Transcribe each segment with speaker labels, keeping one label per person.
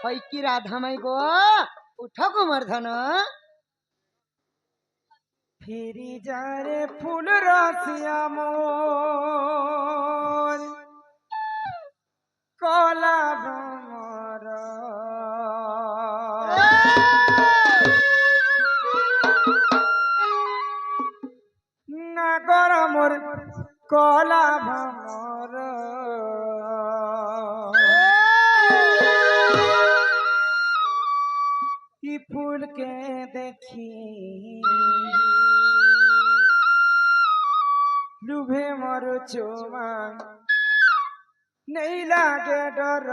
Speaker 1: হই কি রাধা মাই গো উঠো গোবর্ধন
Speaker 2: ফিরি যারে ফুল রসিয়া মোর কলা ভ্রমর নাগর মোর কলা ভ্রমর কি ফুলকে দেখি লুভে মর চোমা नहीं लागे डर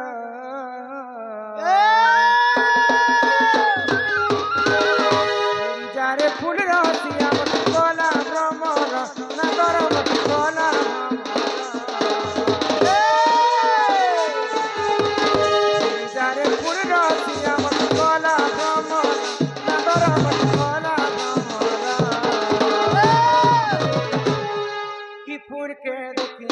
Speaker 2: जारे फूल रसिया मत कोला भ्रमर नगर मत कोला जारे फूल रसिया मत कोला भ्रमर नगर मत कोला भ्रमर की फूल के देखी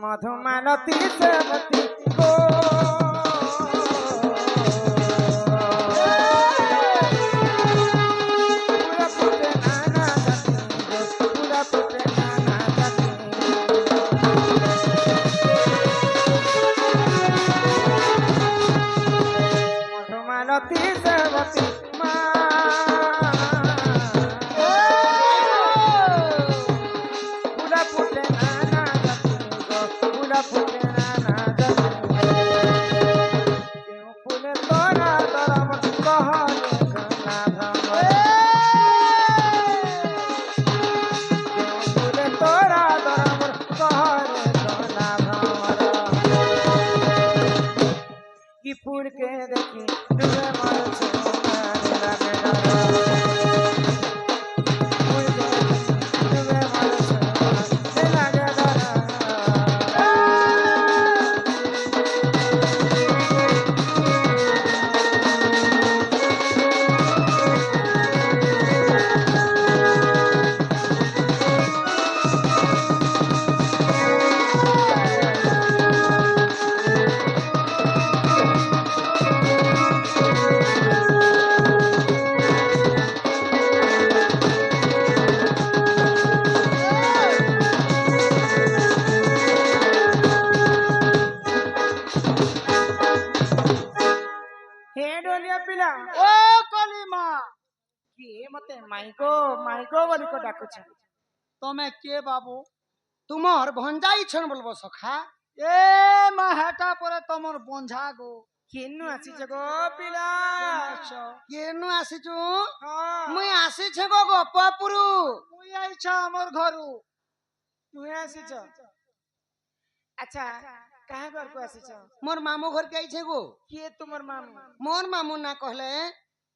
Speaker 2: मधुमालती सेवती को पूरा फुटे नाना जाती पूरा फुटे नाना जाती मधुमालती सेवती पूरा फुटे नाना फूल के देखी तुम्हें मार पिला
Speaker 1: ओ कलिमा
Speaker 2: किए मते माइको माइको बोली को डाकुछ
Speaker 1: तमे के बाबू तुमर भंजाई छन बोलबो सखा
Speaker 2: ए मा हाटा परे तमर बंझा गो केनु आसी छ गो पिला
Speaker 1: केनु आसी छु
Speaker 2: हां
Speaker 1: मुई आसी छ गो गोपापुरु
Speaker 2: मुई आई छ हमर घरु तू आसी छ अच्छा कहाँ घर को आसी छ
Speaker 1: मोर मामू घर के आई छे गो
Speaker 2: के तुमर मामू
Speaker 1: मोर मामू ना कहले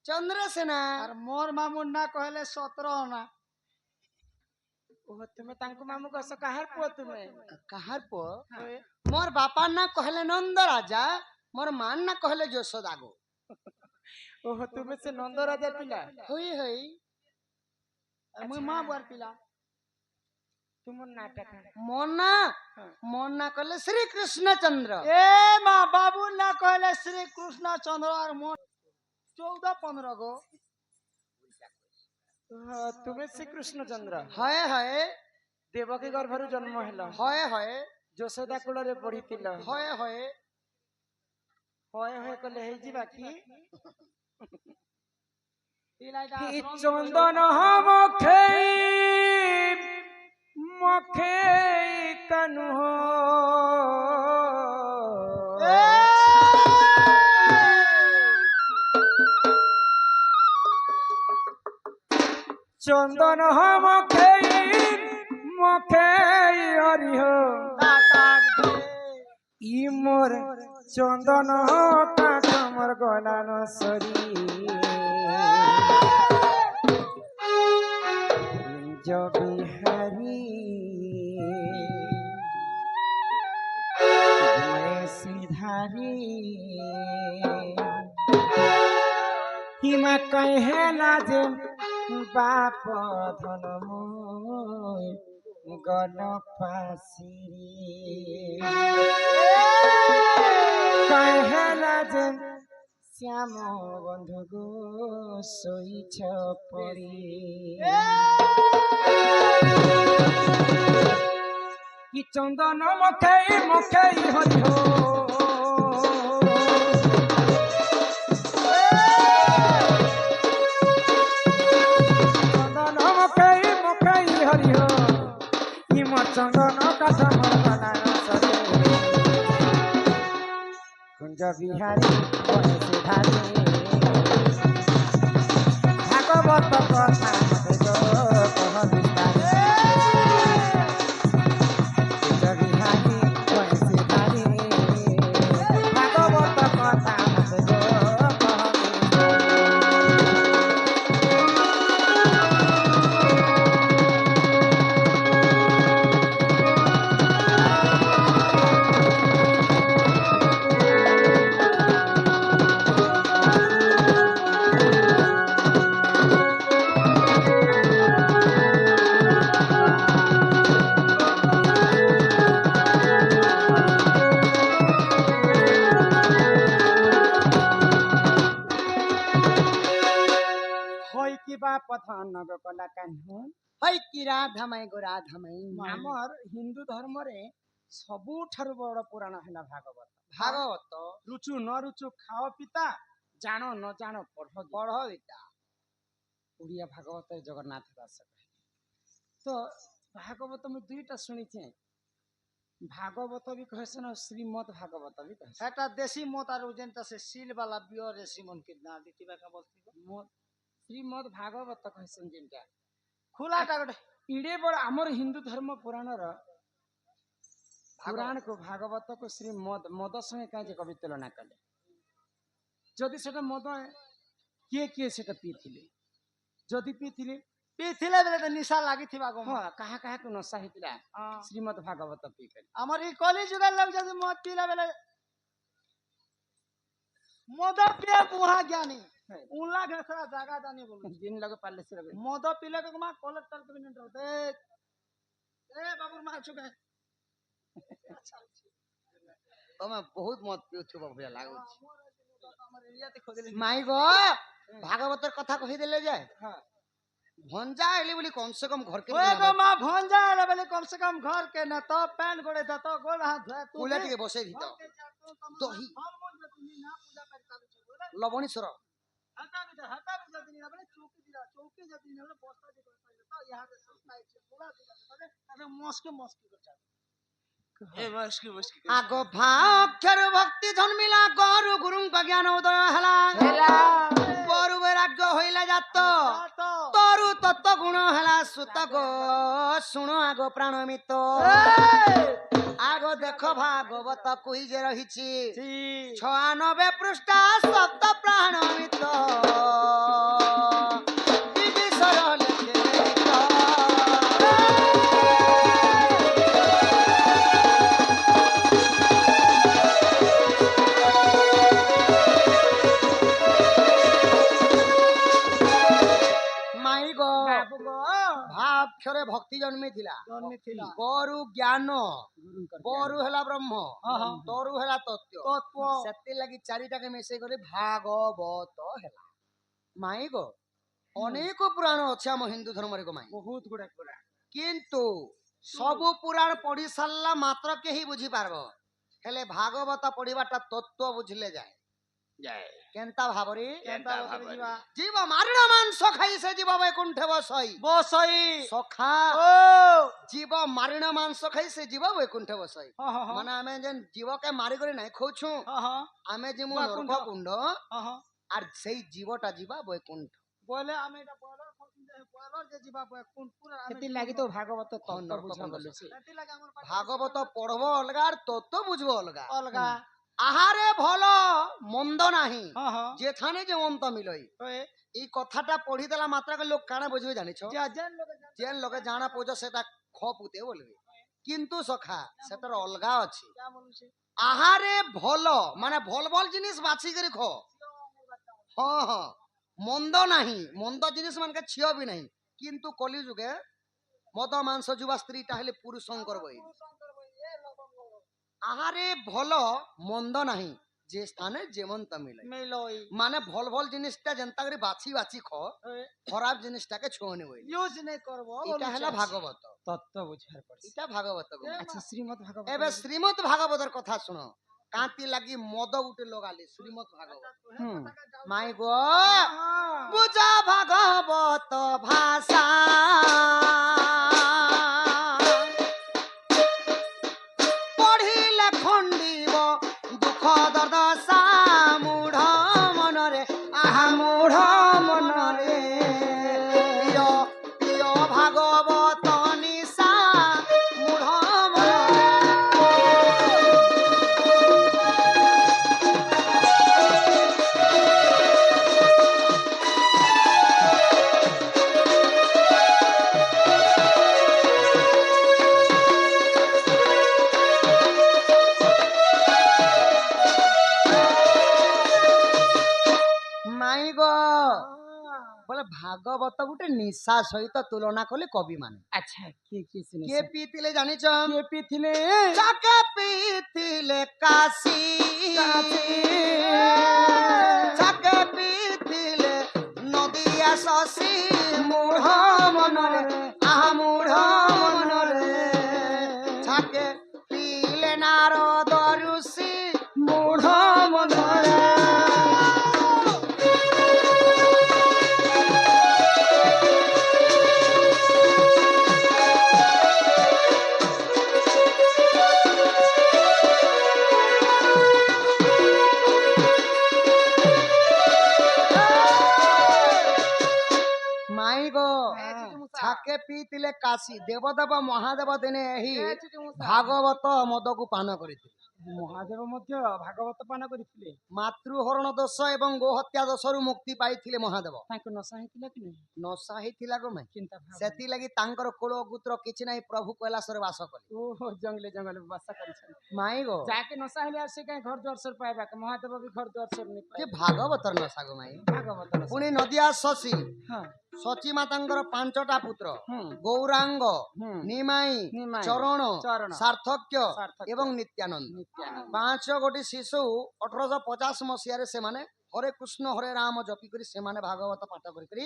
Speaker 1: चंद्रसेना
Speaker 2: और मोर मामू ना कहले 17 ना ओह तुमे तांको मामू कस काहर पो तुमे
Speaker 1: काहर पो मोर बापा ना कहले नंद राजा मोर मान ना कहले यशोदा गो
Speaker 2: ओह तुमे से नंद राजा पिला
Speaker 1: होई होई
Speaker 2: मुई मां बार पिला तुम नाटक
Speaker 1: मोना कहले श्री कृष्ण चंद्र
Speaker 2: ए मां बाबू ना कहले श्री कृष्ण चंद्र और मोन 14-15 गो तुम्हें श्री कृष्ण चंद्र
Speaker 1: हाय हाय
Speaker 2: देवकी गर्भरु जन्म हेला
Speaker 1: हाय हाय
Speaker 2: यशोदा कुल रे पढ़ितिल
Speaker 1: हाय हाय
Speaker 2: हाय हाय कहले हे जी बाकी चंदन हम खेई मखे तनु चंदन हम खेई मखे हरि हो ই মোর চন্দন কাঠ মোর গলার সরি নিজ বিহারি সিধারি হিমা কহেলা যে বাপ ধন গল পাশিরি কহেলা যে শ্যাম বন্ধু গো শোইছ পরি কি চন্দন মুখে মুখে হরি হো চন্দন মুখে মুখে হরি হো কি মোর চন্দন কাঠ মোর গলার সরে কুঞ্জ বিহারী বয়সে ধারে ভাগবত কথা মতে গো কহ বিস্তারে কুঞ্জ বিহারী বয়সে ধারে ভাগবত কথা মতে গো কহ হয় কিবা পথন গো কলা কাহ্নু
Speaker 1: হই কি রাধামাই গো রাধামাই
Speaker 2: আমার হিন্দু ধর্মরে ସବୁଠାରୁ ବଡ ପୁରାଣ ହେଲା ଭାଗବତ
Speaker 1: ভাগবত
Speaker 2: ରୁଚୁ ନ ରୁଚୁ ଖାଅ ପିତା ଜାଣ ନ ଜାଣ ପଢ
Speaker 1: পঢ় গীতা
Speaker 2: ଓଡ଼ିଆ ଭାଗବତ ଜଗନ୍ନାଥ ଦାସ କହିଲେ ତ ଭାଗବତ ମୁଁ ଦୁଇଟା ଶୁଣିଛେ ଭାଗବତ ବି କହେସନ ଶ୍ରୀମଦ ଭାଗବତ ବି କହେସନ
Speaker 1: এটা দেশি মত আর যেটা সে সিল বালা বিয়র সিমন কি না দিতিবা কা বলতিব
Speaker 2: ଶ୍ରୀମଦ ଭାଗବତ କହେସନ ଯେନ୍ଟା
Speaker 1: ଖୁଲାଟା ଗୋଟେ
Speaker 2: ଇଡେ ବଡ ଆମର ହିନ୍ଦୁ ଧର୍ମ ପୁରାଣର ପୁରାଣ को भागवत को श्रीमद मद संगे कहीं कवि तुलना कले जदि सेटा मद किए किए सेटा पीथिले जदि पीथिले
Speaker 1: পিছিলে বেলে নিশা লাগিথিবা গো
Speaker 2: हाँ कहा कहा को नशा हितला श्रीमद भागवत पी कर
Speaker 1: আমার এই কলি যুগের লোক যদি মদ পিলা বেলে মদ পিয়ে বুড়া জ্ঞানী উল্লা ঘেসরা জায়গা জানি বলু
Speaker 2: दिन लगे पाले से लगे
Speaker 1: মদ পিলে কে মা কলেক্টর কে নিন রতে এ বাবুর মা চুকে তুমি বহুত মদ পিউথিব ভলিয়া লাগুছি মাই গো ভাগবতের কথা কহি দেলে যায়
Speaker 2: हाँ
Speaker 1: ভঞ্জা এলি বলি কম সে কম ঘর কে
Speaker 2: ओए गो मां भंजा आले बोले कम से कम घर के न तो पैन गोड़े द तो गोल हाथ धोए तू
Speaker 1: কুলে টিকে বসে দিত দহি লবণী সর
Speaker 2: हटा भी जल्दी नहीं बोले चौकी जल्दी नहीं बोले बस्ता दे तो यहां से सस्ता है बोला अरे मस्के कर जा ए मस्के
Speaker 1: আগ ভাক্ষর ভক্তি জন্মিলা গরু গুরুঙ্ক জ্ঞান উদয় হেলা গরু বৈরাগ্য হইলা যাত তরু তত্ত্ব গুণ হেলা সুত গো শুণ আগ প্রাণমিত আগ দেখ ভাগবত কুই যে রহিছি 96 পৃষ্ঠা সপ্ত প্রাণমিত বিবিসর লেখে ভাবক্ষরে ভক্তি জন্মিଥିଲା গরু জ্ঞান গরু হেলা ব্রহ্ম তরু হেলা তত্ত্ব সেতি লাগি চারিটাকে মিশাই করে ভাগবত হেলা মাই গো অনেক পুরাণ আছে ଆମ ହିନ୍ଦୁ ଧର୍ମରେ গো ମାଇ
Speaker 2: बहुत गुडा पुरा
Speaker 1: কিন্তু ସବୁ ପୁରାଣ ପଢି ସାରିଲା ମାତ୍ର କେହି ବୁଝି ପାରବ ହେଲେ ଭାଗବତ ପଢିବାଟା ତତ୍ତ୍ୱ ବୁଝିଲେ যায় কেনতা ভাবরে জীব মারিণ মাংস খাই সে জীব বৈকুণ্ঠে বসই সখা জীব মারিণ মাংস খাই সে জীব বৈকুণ্ঠে বসই মানে আমি যেন জীবকে মারি করে নাই খোঁছু আমি যে নরক কুণ্ড আর সেই জীবটা জীবা বৈকুণ্ঠ
Speaker 2: বলে আমি এটা বড় ସେଥି ଲାଗି ତ ଭାଗବତ ତତ୍ତ୍ୱ
Speaker 1: ନରକ
Speaker 2: ବୁଝ
Speaker 1: କନ୍ଦସ।
Speaker 2: ବୋଲୁଛି
Speaker 1: ভাগবত পড়ব অলগা আর তত্ত্ব বুঝবো অলগা
Speaker 2: অলগা
Speaker 1: আহারে ভাল মন্দ নাহি
Speaker 2: হ্যাঁ হ্যাঁ
Speaker 1: যেখানে যে অন্ত মিলই
Speaker 2: ওই
Speaker 1: এই কথাটা পড়ি দেলা মাত্রকে লোক কানা বুঝবে জানিছ
Speaker 2: যা জান লোকে জান
Speaker 1: যেন লোকে জানা পৌঁছ সেটা খপুতে বলবে কিন্তু সখা সেটার অলগা আছে
Speaker 2: যা বলুছে
Speaker 1: আহারে ভাল মানে ভল ভল জিনিস বাছি করে খ হ্যাঁ হ্যাঁ মন্দ নাহি মন্দ জিনিস মানকে ছিও বি নাই কিন্তু কলি যুগে মদ মাংস যুবা স্ত্রী তাহলে পুরুষঙ্কর বই আহারে ভাল মন্দ নাহি যে স্থানে যেমন তা মিলে
Speaker 2: মেলই
Speaker 1: মানে ভল ভল জিনিসটা যেনতা করে বাছি বাছি খ খারাপ জিনিসটাকে ছোঁনে বই
Speaker 2: ইউজ নাই করব
Speaker 1: এটা হলো ভাগবত
Speaker 2: তত্ত্ব বুঝার পড়ছে
Speaker 1: এটা ভাগবত গো।
Speaker 2: আচ্ছা শ্রীমৎ ভাগবত
Speaker 1: এবে শ্রীমৎ ভাগবতের কথা শুনো কাঁতি লাগি মদ উঠে লগালে শ্রীমৎ ভাগবত
Speaker 2: হুম
Speaker 1: মাই গো বুঝা ভাগবত ভাষা পঢ়িলে খণ্ডিব দুঃখ দশা মূঢ় মনরে আহা মূঢ় মনরে প্রিয় প্রিয় ভাগবত নিশা মূঢ় মনরে মাই গো বলে ভাগবত গোটে নিশা সহিত তুলনা কলে কবি মানে
Speaker 2: আচ্ছা কি কি শুনে
Speaker 1: কে পিতিলে জানিছ
Speaker 2: কে পিথিলে
Speaker 1: যাকে পিতিলে কাশি যাকে পিতিলে নদিয়া শশী মূঢ় মনরে আহা মূঢ় মনরে যাকে পিলে নারদ ঋষি মূঢ় মনরে মাই গো ছাকে পিতিলে কাশী দেবদেব মহাদেব দিনে ଏହି ভাগবত মদକୁ ପାନ କରିଥିଲେ
Speaker 2: ମହାଦେବ ମଧ୍ୟ ଭାଗବତ ପାନ କରିଥିଲେ
Speaker 1: ମାତୃହରଣ ଦୋଷ ଏବଂ ଗୋହତ୍ୟା ଦୋଷରୁ ମୁକ୍ତି ପାଇଥିଲେ ମହାଦେବ
Speaker 2: ତାଙ୍କୁ ନଶା ହେଇଥିଲା କି ନାହିଁ
Speaker 1: ନଶା ହେଇଥିଲା ଗো ମାଇ
Speaker 2: ଚିନ୍ତା ଭାବ
Speaker 1: ସେଥିଲାଗି ତାଙ୍କର କୁଳ ଗୋତ୍ର କିଛି ନାହିଁ ପ୍ରଭୁ କୈଳାସରେ ବାସ କଲେ
Speaker 2: ଓହୋ ଜଙ୍ଗଲେ ଜଙ୍ଗଲେ ବାସ କରିଛନ୍ତି
Speaker 1: ମାଇ ଗো
Speaker 2: ଯାକେ ନଶା ହେଲେ ଆଉ ସେ କାହିଁ ଘର ଦ୍ୱାର ସର ପାଇବା ମହାଦେବ ବି ଘର ଦ୍ୱାର ସର ନେଇ
Speaker 1: ଯେ
Speaker 2: ପାଇବେ
Speaker 1: ଭାଗବତର ନଶା ଗো ମାଇ
Speaker 2: ଭାଗବତ ନଶା
Speaker 1: ପୁଣି ନଦିଆ ଶଶୀ
Speaker 2: ହଁ
Speaker 1: ସଚୀ ମାତାଙ୍କର 5ଟା ପୁତ୍ର
Speaker 2: ହୁଁ
Speaker 1: ଗୌରାଙ୍ଗ
Speaker 2: ହୁଁ
Speaker 1: ନିମାଇ
Speaker 2: ନିମାଇଁ,
Speaker 1: ଚରଣ
Speaker 2: ଚରଣ,
Speaker 1: ସାର୍ଥକ୍ୟ
Speaker 2: ସାର୍ଥକ୍ୟ,
Speaker 1: ଏବଂ ନିତ୍ୟାନନ୍ଦ
Speaker 2: ନିତ୍ୟାନନ୍ଦ
Speaker 1: 5 ଗୋଟି ଶିଶୁ 1850 ମସିହାରେ ସେମାନେ ହରେ କୃଷ୍ଣ ହରେ ରାମ ଜପି କରି ସେମାନେ ଭାଗବତ ପାଠ କରି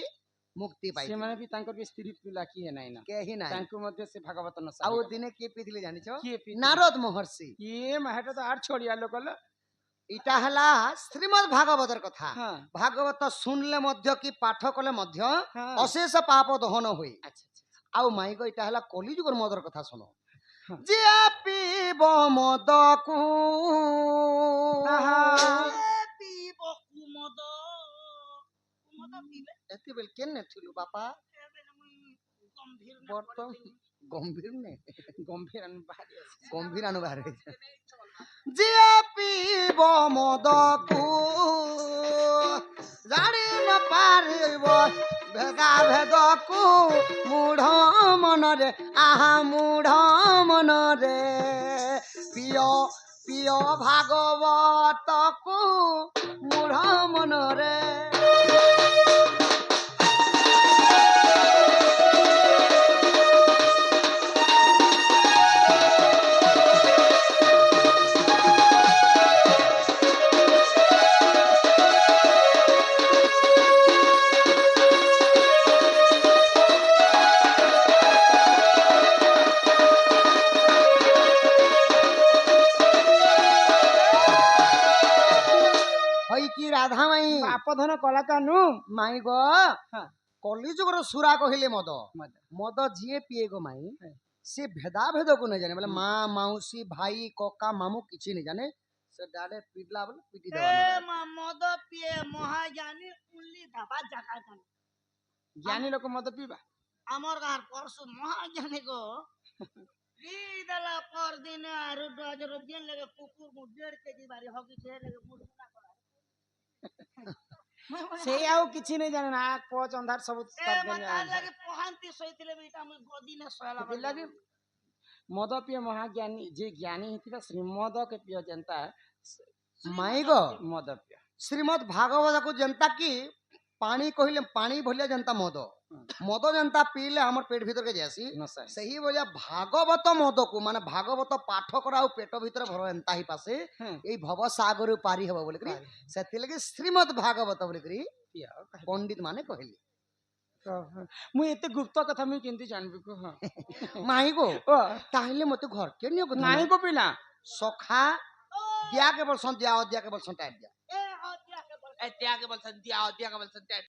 Speaker 1: ମୁକ୍ତି ପାଇଥିଲେ
Speaker 2: ସେମାନେ ବି ତାଙ୍କର ବି ସ୍ତ୍ରୀ ପିଲା କିଏ ନାହିଁ ନା
Speaker 1: କେହି ନାହିଁ
Speaker 2: ତାଙ୍କୁ ମଧ୍ୟ ସେ ଭାଗବତ ନଶା
Speaker 1: ଆଉ
Speaker 2: ହେଇଗଲା।
Speaker 1: ଦିନେ କିଏ ପିଇଥିଲେ ଜାଣିଛ
Speaker 2: କିଏ ପିଇଥିଲେ?
Speaker 1: ନାରଦ ମହର୍ଷି
Speaker 2: କିଏ ମାହେଟା ତ ଆର ଛଡିଆ ଲୋକ ଲୋ
Speaker 1: ଏଇଟା ହେଲା ଶ୍ରୀମଦ୍ ଭାଗବତର କଥା
Speaker 2: ହଁ
Speaker 1: ଭାଗବତ ଶୁଣିଲେ ମଧ୍ୟ କି ପାଠ କଲେ ମଧ୍ୟ
Speaker 2: ହଁ
Speaker 1: ଅଶେଷ ପାପ ଦହନ ହୁଏ
Speaker 2: ଆଚ୍ଛା ଆଚ୍ଛା
Speaker 1: ଆଉ ମାଇକ ଏଇଟା ହେଲା କଲିଯୁଗର ମଦର କଥା ଶୁଣ
Speaker 2: ହଁ।
Speaker 1: ଯିଏ ପିବ ମଦକୁ
Speaker 2: ଆହା।
Speaker 1: ଏତେବେଳେ କେନେ ଥିଲୁ ବାପା ବର୍ତ୍ତମାନ ଗମ୍ଭୀର ନେ
Speaker 2: ଗମ୍ଭୀର ବାହାରି ଆସିଛି
Speaker 1: ଗମ୍ଭୀର ବାହାରେ ଯିଏ ପିବ ମଦକୁ ଜାଣି ନ ପାରିବ ଭେଦା ଭେଦକୁ ମୂଢ଼ ମନରେ ଆହା ମୂଢ଼ ମନରେ ପ୍ରିୟ ପ୍ରିୟ ଭାଗବତକୁ ମୂଢ଼ ମନରେ হইকি রাধা মাই
Speaker 2: ବାପ ଧନ କଲା କାନୁ
Speaker 1: ମାଇ ଗো
Speaker 2: ହଁ
Speaker 1: କଲିଯୁଗର ସୁରା କହିଲେ ମଦ
Speaker 2: ମଦ।
Speaker 1: ମଦ ଯିଏ ପିଏ ଗো ମାଇ
Speaker 2: ହଁ।
Speaker 1: ସେ ଭେଦା ଭେଦକୁ ନେଇ ଜାନେ ବୋଲେ ମା ମାଉସୀ ଭାଇ କକା ମାମୁ କିଛି ନେଇ ଜାନେ ସେ ଡାଡେ ପିଡଲା ବୋଲେ ପିଟି ଦେବା
Speaker 3: মদ পিয়ে মহাজ্ঞানী উল্লি ধাবা জাগা জানে
Speaker 2: জ্ঞানী লোক মদ পিবা
Speaker 3: আমার গাঁর পরশু মহাজ্ঞানী গো ই দেলা পর দিন আর ডজর দিন লাগে কুকুর মু 1.5 কেজি বাড়ি হকি ছে লাগে মুড় না করা
Speaker 2: সে আও কিছু নেই জানে না আখ পচ অন্ধার সব
Speaker 3: এ মত আর লাগে পহান্তি সইতিলে এটা আমি গদিনে সয়লা
Speaker 2: লাগে মদ পিয় মহাজ্ঞানী যে জ্ঞানী ହେଇଥିବା ଶ୍ରୀମଦ କେ ପିଅ ଯେନ୍ତା
Speaker 1: ମାଇ ଗो
Speaker 2: ମଦ ପିଅ
Speaker 1: ଶ୍ରୀମଦ୍ ଭାଗବତ को जनता की पानी कहले पानी भलिया जनता मद मद जनता पीले हमर पेट भीतर के जासी
Speaker 2: ନଶାଏ
Speaker 1: सही बोलिया भागवत मद को माने भागवत पाठ करा और पेट भीतर भर एंता ही पासे
Speaker 2: ହୁଁ
Speaker 1: এই ভব সাগর পারি হব বলি করি সেতি লাগি শ্রীমদ্ ভাগবত বলি করি
Speaker 2: ପିଅ
Speaker 1: पंडित माने कहली
Speaker 2: ମୁଁ ଏତେ ଗୁପ୍ତ କଥା ମୁଁ କେମିତି ଜାଣିବି କୁହ
Speaker 1: माई गो
Speaker 2: ଓ
Speaker 1: ताहले मते घर के नियो को
Speaker 2: ନାଇଁ ଗୋ ପିଲା
Speaker 1: सखा दिया के बोलसन दिया दिया के बोलसन टाइट दिया
Speaker 3: ए হতিয়া কে বল
Speaker 4: ए त्याग के बोलसन दिया